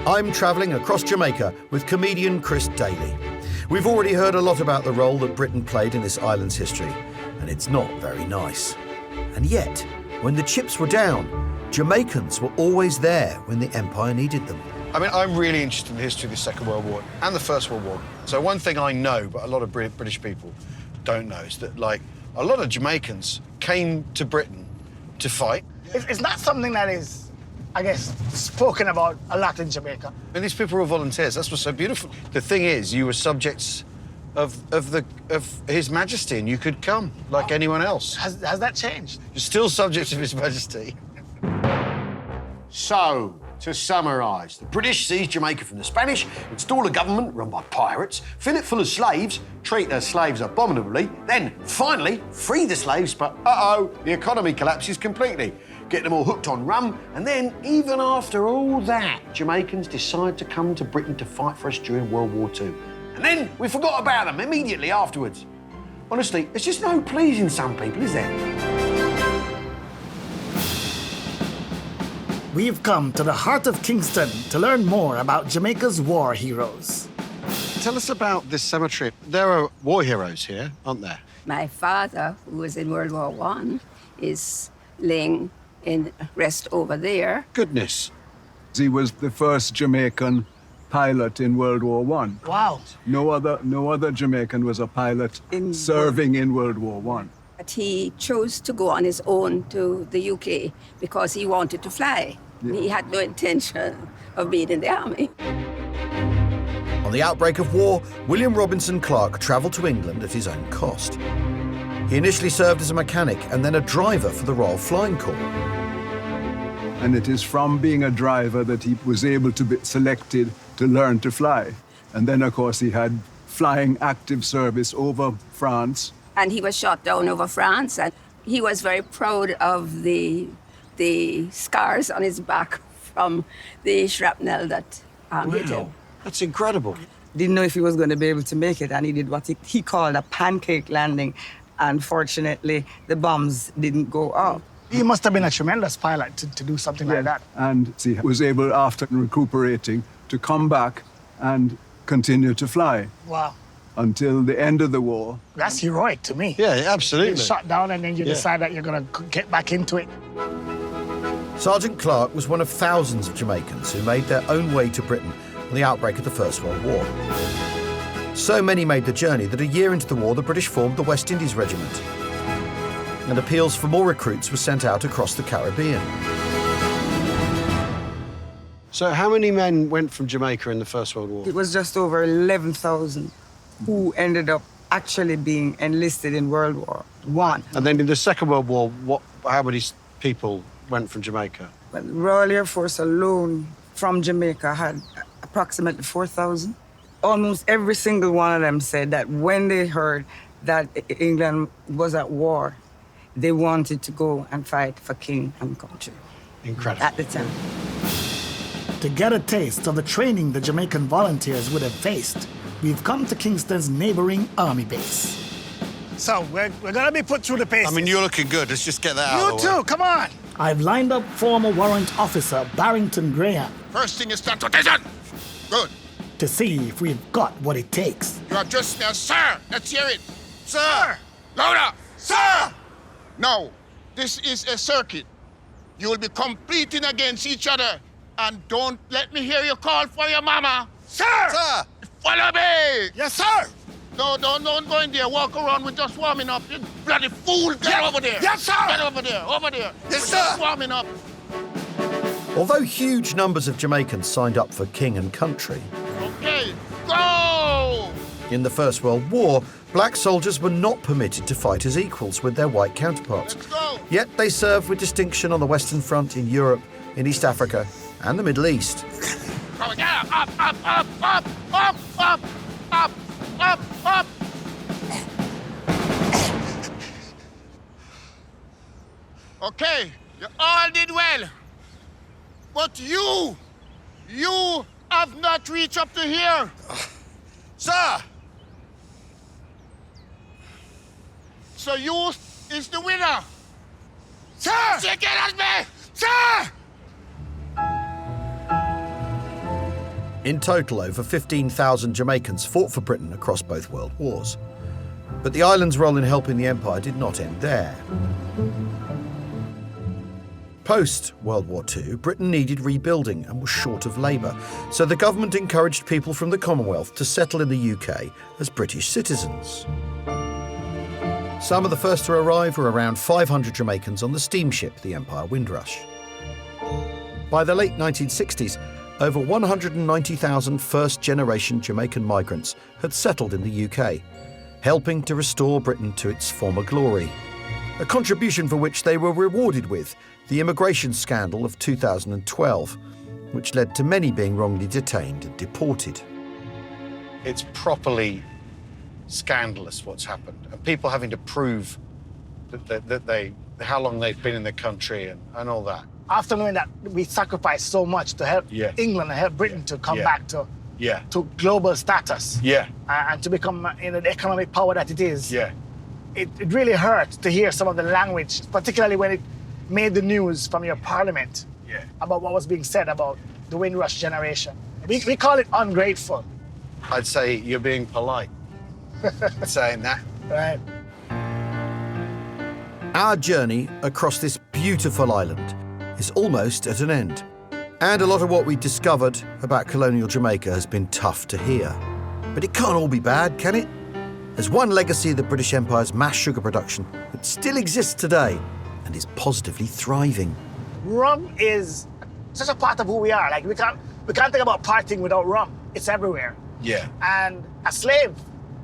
I'm travelling across Jamaica with comedian Chris Daley. We've already heard a lot about the role that Britain played in this island's history, and it's not very nice. And yet, when the chips were down, Jamaicans were always there when the Empire needed them. I mean, I'm really interested in the history of the Second World War and the First World War. So one thing I know, but a lot of British people don't know, is that, like, a lot of Jamaicans came to Britain to fight. It's not something that is, I guess, spoken about a lot in Jamaica. And these people were volunteers. That's what's so beautiful. The thing is, you were subjects of His Majesty, and you could come like anyone else. Has that changed? You're still subjects of His Majesty. So, to summarise, the British seized Jamaica from the Spanish, install a government run by pirates, fill it full of slaves, treat their slaves abominably, then, finally, free the slaves, but uh-oh, the economy collapses completely. Get them all hooked on rum, and then, even after all that, Jamaicans decide to come to Britain to fight for us during World War II. And then we forgot about them immediately afterwards. Honestly, there's just no pleasing some people, is there? We've come to the heart of Kingston to learn more about Jamaica's war heroes. Tell us about this cemetery. There are war heroes here, aren't there? My father, who was in World War I, is laying in rest over there. Goodness. He was the first Jamaican pilot in World War I. Wow. No other Jamaican was a pilot serving in World War I. But he chose to go on his own to the UK because he wanted to fly. Yeah. He had no intention of being in the army. On the outbreak of war, William Robinson Clark travelled to England at his own cost. He initially served as a mechanic and then a driver for the Royal Flying Corps. And it is from being a driver that he was able to be selected to learn to fly. And then, of course, he had flying active service over France. And he was shot down over France, and he was very proud of the scars on his back from the shrapnel that hit him. That's incredible. Didn't know if he was going to be able to make it, and he did what he called a pancake landing. Unfortunately, the bombs didn't go off. He must have been a tremendous pilot to do something like that. And he was able, after recuperating, to come back and continue to fly. Wow. Until the end of the war. That's heroic to me. Yeah, absolutely. You're shot down and then you decide that you're going to get back into it. Sergeant Clark was one of thousands of Jamaicans who made their own way to Britain on the outbreak of the First World War. So many made the journey that a year into the war, the British formed the West Indies Regiment. And appeals for more recruits were sent out across the Caribbean. So how many men went from Jamaica in the First World War? It was just over 11,000 who ended up actually being enlisted in World War I. And then in the Second World War, how many people went from Jamaica? Well, the Royal Air Force alone from Jamaica had approximately 4,000. Almost every single one of them said that when they heard that England was at war, they wanted to go and fight for king and country. Incredible. At the time. To get a taste of the training the Jamaican volunteers would have faced, we've come to Kingston's neighbouring army base. So we're going to be put through the paces. I mean, you're looking good. Let's just get that out of the way. You too, come on. I've lined up former warrant officer Barrington Graham. First thing is transportation. Good. To see if we've got what it takes. You are just there, sir. Let's hear it. Sir. Louder. Sir. Now, this is a circuit. You will be competing against each other. And don't let me hear you call for your mama. Sir! Sir! Follow me! Yes, sir! No, don't go in there. Walk around. We're just warming up. You bloody fool! Get over there! Yes, sir! Get over there! Over there! Yes, We're sir! just warming up. Although huge numbers of Jamaicans signed up for king and country, Okay, go! in the First World War, black soldiers were not permitted to fight as equals with their white counterparts. Let's go! Yet they served with distinction on the Western Front in Europe, in East Africa, and the Middle East. Go, yeah, up, up, up, up, up, up, up, up, up. Okay, you all did well. But you have not reached up to here. Sir! So you is the winner. Sir! Shake it at me! Sir! In total, over 15,000 Jamaicans fought for Britain across both world wars. But the island's role in helping the empire did not end there. Post-World War II, Britain needed rebuilding and was short of labour, so the government encouraged people from the Commonwealth to settle in the UK as British citizens. Some of the first to arrive were around 500 Jamaicans on the steamship, the Empire Windrush. By the late 1960s, over 190,000 first-generation Jamaican migrants had settled in the UK, helping to restore Britain to its former glory, a contribution for which they were rewarded with the immigration scandal of 2012, which led to many being wrongly detained and deported. It's properly scandalous what's happened, and people having to prove that they how long they've been in the country and all that. After knowing that we sacrificed so much to help England and help Britain to come back to global status and to become the economic power that it is, it really hurt to hear some of the language, particularly when it made the news from your parliament about what was being said about the Windrush generation. We call it ungrateful. I'd say you're being polite saying that. Right. Our journey across this beautiful island is almost at an end. And a lot of what we discovered about colonial Jamaica has been tough to hear. But it can't all be bad, can it? There's one legacy of the British Empire's mass sugar production that still exists today and is positively thriving. Rum is such a part of who we are. Like we can't think about partying without rum. It's everywhere. Yeah. And a slave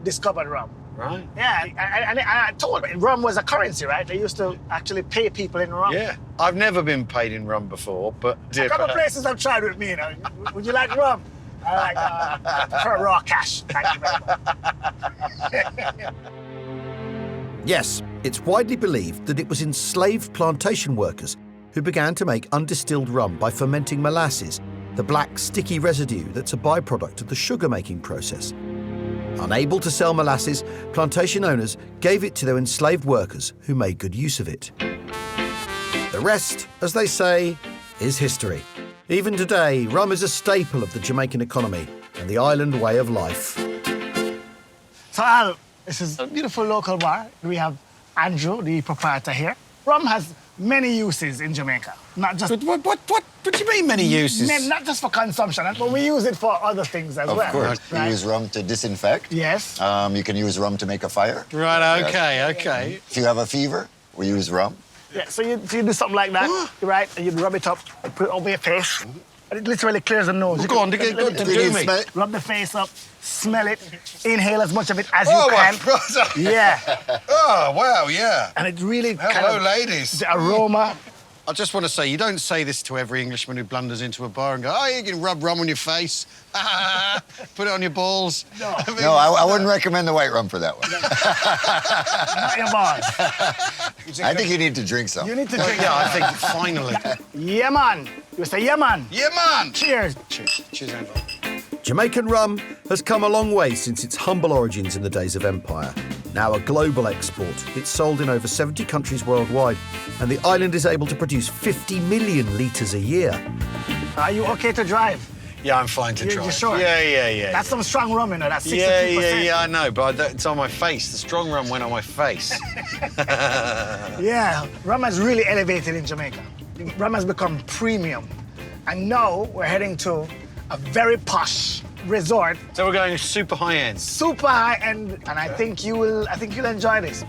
discovered rum. Right. Yeah, and I told him rum was a currency, right? They used to actually pay people in rum. Yeah. I've never been paid in rum before, but... A couple of places I've tried with me, you know. Would you like rum? I prefer raw cash. Thank you very much. Yes, it's widely believed that it was enslaved plantation workers who began to make undistilled rum by fermenting molasses, the black sticky residue that's a byproduct of the sugar-making process. Unable to sell molasses, plantation owners gave it to their enslaved workers who made good use of it. The rest, as they say, is history. Even today, rum is a staple of the Jamaican economy and the island way of life. So Al, this is a beautiful local bar. We have Andrew, the proprietor here. Rum has many uses in Jamaica, not just... What do you mean many uses? Not just for consumption, but we use it for other things as well. Of course. Right? You use rum to disinfect. Yes. You can use rum to make a fire. Right, okay. If you have a fever, we use rum. Yeah, so you do something like that, right? And you rub it up, put it over your face. And it literally clears the nose. Go on, do me. Rub the face up, smell it, inhale as much of it as you can. Yeah. Oh, wow, yeah. And it really Hello, ladies. The aroma. I just want to say, you don't say this to every Englishman who blunders into a bar and go, oh, you can rub rum on your face. Put it on your balls. No. No, I wouldn't recommend the white rum for that one. Not your balls. I think you need to drink some. You need to drink. Yeah, I think finally. Yeah, man. You say, yeah, man. Yeah, man. Cheers. Cheers, Andrew. Jamaican rum has come a long way since its humble origins in the days of empire. Now a global export, it's sold in over 70 countries worldwide, and the island is able to produce 50 million litres a year. Are you okay to drive? Yeah, I'm fine to drive. You're sure? Yeah. That's some strong rum, you know, that's 62%. Yeah, I know, but it's on my face. The strong rum went on my face. Yeah, rum has really elevated in Jamaica. Rum has become premium. And now we're heading to a very posh resort. So we're going super high end. Super high end, and I think you'll enjoy this.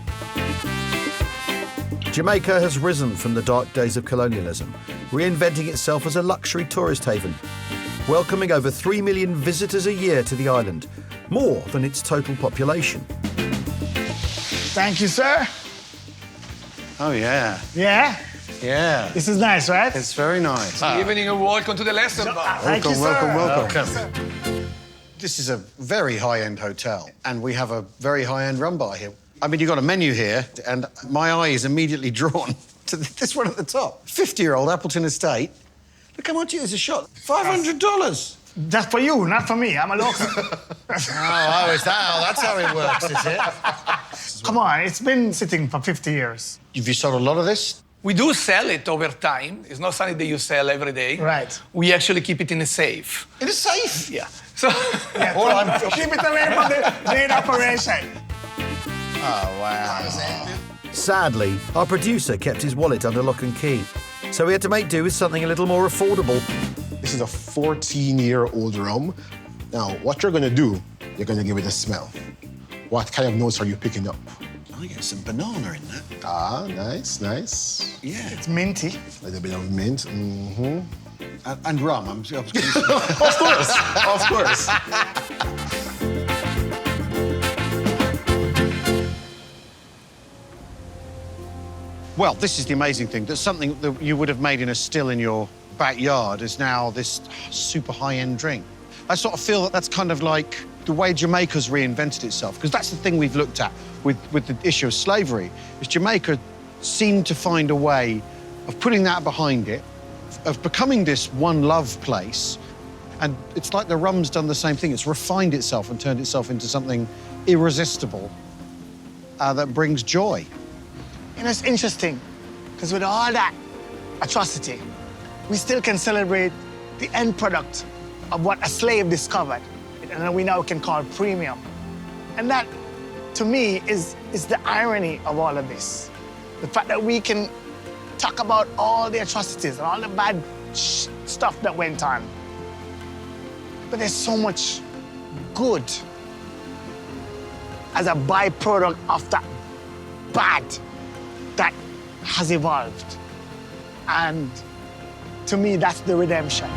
Jamaica has risen from the dark days of colonialism, reinventing itself as a luxury tourist haven, welcoming over 3 million visitors a year to the island, more than its total population. Thank you, sir. Oh, yeah. Yeah? Yeah. This is nice, right? It's very nice. Evening and welcome to the lesson bar. Thank you, sir. Welcome. This is a very high-end hotel, and we have a very high-end rum bar here. I mean, you've got a menu here, and my eye is immediately drawn to this one at the top. 50-year-old Appleton Estate. Look how much it is a shot. $500. Just for you, not for me. I'm a local. Is that? That's how it works, is it? Come on, it's been sitting for 50 years. Have you sold a lot of this? We do sell it over time. It's not something that you sell every day. Right. We actually keep it in a safe. In a safe? Yeah. So Keep it away from the main operation. Oh, wow. Sadly, our producer kept his wallet under lock and key, so we had to make do with something a little more affordable. This is a 14-year-old rum. Now, what you're gonna do, you're gonna give it a smell. What kind of notes are you picking up? I get some banana in that. Ah, nice, nice. Yeah. It's minty. A little bit of mint. Mm-hmm. And rum. I'm Of course, of course. Well, this is the amazing thing, that something that you would have made in a still in your backyard is now this super high-end drink. I sort of feel that that's kind of like the way Jamaica's reinvented itself, because that's the thing we've looked at with the issue of slavery, is Jamaica seemed to find a way of putting that behind it, of becoming this one love place, and it's like the rum's done the same thing. It's refined itself and turned itself into something irresistible that brings joy. You know, it's interesting, because with all that atrocity, we still can celebrate the end product of what a slave discovered, and we now can call premium. And that, to me, is the irony of all of this. The fact that we can talk about all the atrocities and all the bad stuff that went on, but there's so much good as a byproduct of that bad that has evolved. And to me, that's the redemption.